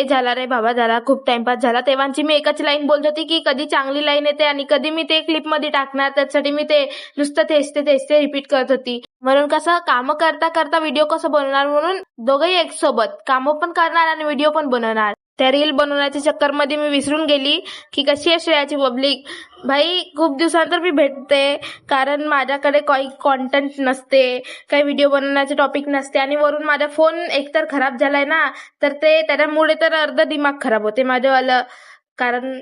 झाला रे बाबा, झाला खूप टाइमपास झाला. तेव्हाची मी एकच लाईन बोलत होती की कधी चांगली लाईन येते आणि कधी मी ते क्लिप मध्ये टाकणार. त्यासाठी मी ते नुसतं तेच ते रिपीट करत होती. म्हणून कसं कामं करता करता व्हिडिओ कसं बनवणार, म्हणून दोघंही एक सोबत कामं पण करणार आणि व्हिडिओ पण बनवणार. त्या रील बनवण्याच्या चक्करमध्ये मी विसरून गेली की कशी आहे श्रेयाची पब्लिक. भाई खूप दिवसानंतर मी भेटते, कारण माझ्याकडे काही कॉन्टेंट नसते, काही व्हिडिओ बनवण्याचे टॉपिक नसते आणि वरून माझा फोन एकतर खराब झालाय ना, तर ते त्याच्यामुळे तर अर्ध दिमाग खराब होते माझ्यावालं. कारण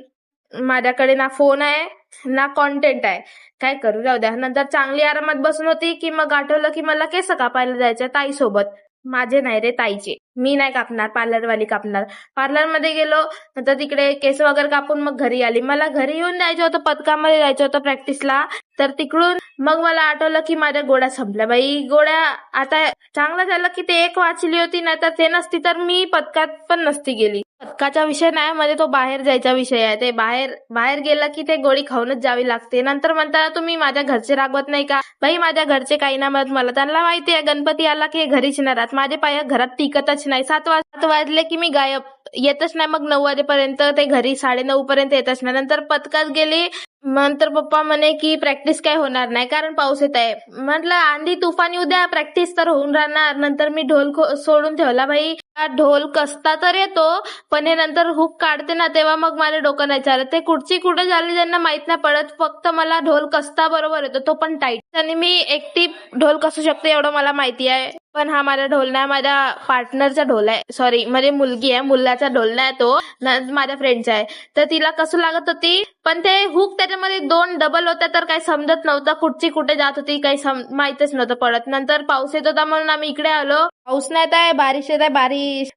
माझ्याकडे ना फोन आहे ना कॉन्टेंट आहे. काय करू, जाऊ द्या. नंतर चांगली आरामात बसून होती की मग आठवलं की मला केस कापायला जायचं ताईसोबत. माझे नाही रे, ताईचे. मी नाही कापणार, पार्लरवाली कापणार. पार्लरमध्ये गेलो, नंतर तिकडे केस वगैरे कापून मग घरी आली. मला घरी येऊन जायचं होतं, पथकामध्ये जायचं होतं प्रॅक्टिसला. तर तिकडून मग मला आठवलं की माझ्या गोळ्या संपल्या. बाई गोळ्या, आता चांगलं झालं की ते एक वाचली होती, नाहीतर ते नसती तर मी पथकात पण नसती गेली. पथकाचा विषय नाही, म्हणजे तो बाहेर जायचा विषय आहे. ते बाहेर गेलं की ते गोळी खाऊनच जावी लागते. नंतर म्हणता तुम्ही माझ्या घरचे रागवत नाही का? बाई माझ्या घरचे काही नाही म्हणत मला. त्यांना माहिती आहे गणपती आला की घरीच नाही राहत. माझे पाय घरात टिकतच नाही. 7 वाजले की मी गायब, येतच नाही. मग 9 वाजेपर्यंत ते घरी 9:30 पर्यंत येतच नाही. नंतर पथकात गेली. नंतर पप्पा म्हणे की प्रॅक्टिस काय होणार नाही कारण पाऊस येत आहे. म्हटलं आंधी तुफान येऊ द्या, प्रॅक्टिस तर होऊन राहणार. नंतर मी ढोल सोडून ठेवला. बाई ढोल कसता तर येतो, पण हे नंतर हुक काढते ना तेव्हा मग माझे डोकं नाही चालत. ते कुठे झाली ज्यांना माहित नाही पडत. फक्त मला ढोल कसता बरोबर येतो, तो पण टाईट. आणि मी एकटी ढोल कसू शकते एवढं मला माहिती आहे. पण हा माझा ढोल नाही, माझ्या पार्टनरचा ढोल आहे. सॉरी, माझी मुलगी आहे, मुलाचा ढोल नाही तो, माझ्या फ्रेंडचा आहे. तर तिला कसं लागत होती, पण ते हुक त्याच्यामध्ये 2 डबल होत्या तर काही समजत नव्हतं. कुठे जात होती काही माहितच नव्हतं पडत. नंतर पाऊस येत होता म्हणून आम्ही इकडे आलो. पाऊस नाही येत आहे, बारिश येत आहे,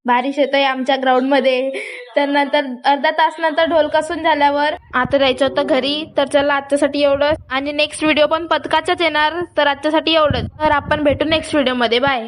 बारिश येत आहे आमच्या ग्राउंड मध्ये. तर नंतर अर्धा तास नंतर ढोल कसून झाल्यावर आता जायचं होतं घरी. तर चला आजच्यासाठी एवढंच, आणि नेक्स्ट व्हिडिओ पण पथकाचाच येणार. तर आजच्यासाठी एवढंच. तर आपण भेटू नेक्स्ट व्हिडिओ मध्ये. बाय.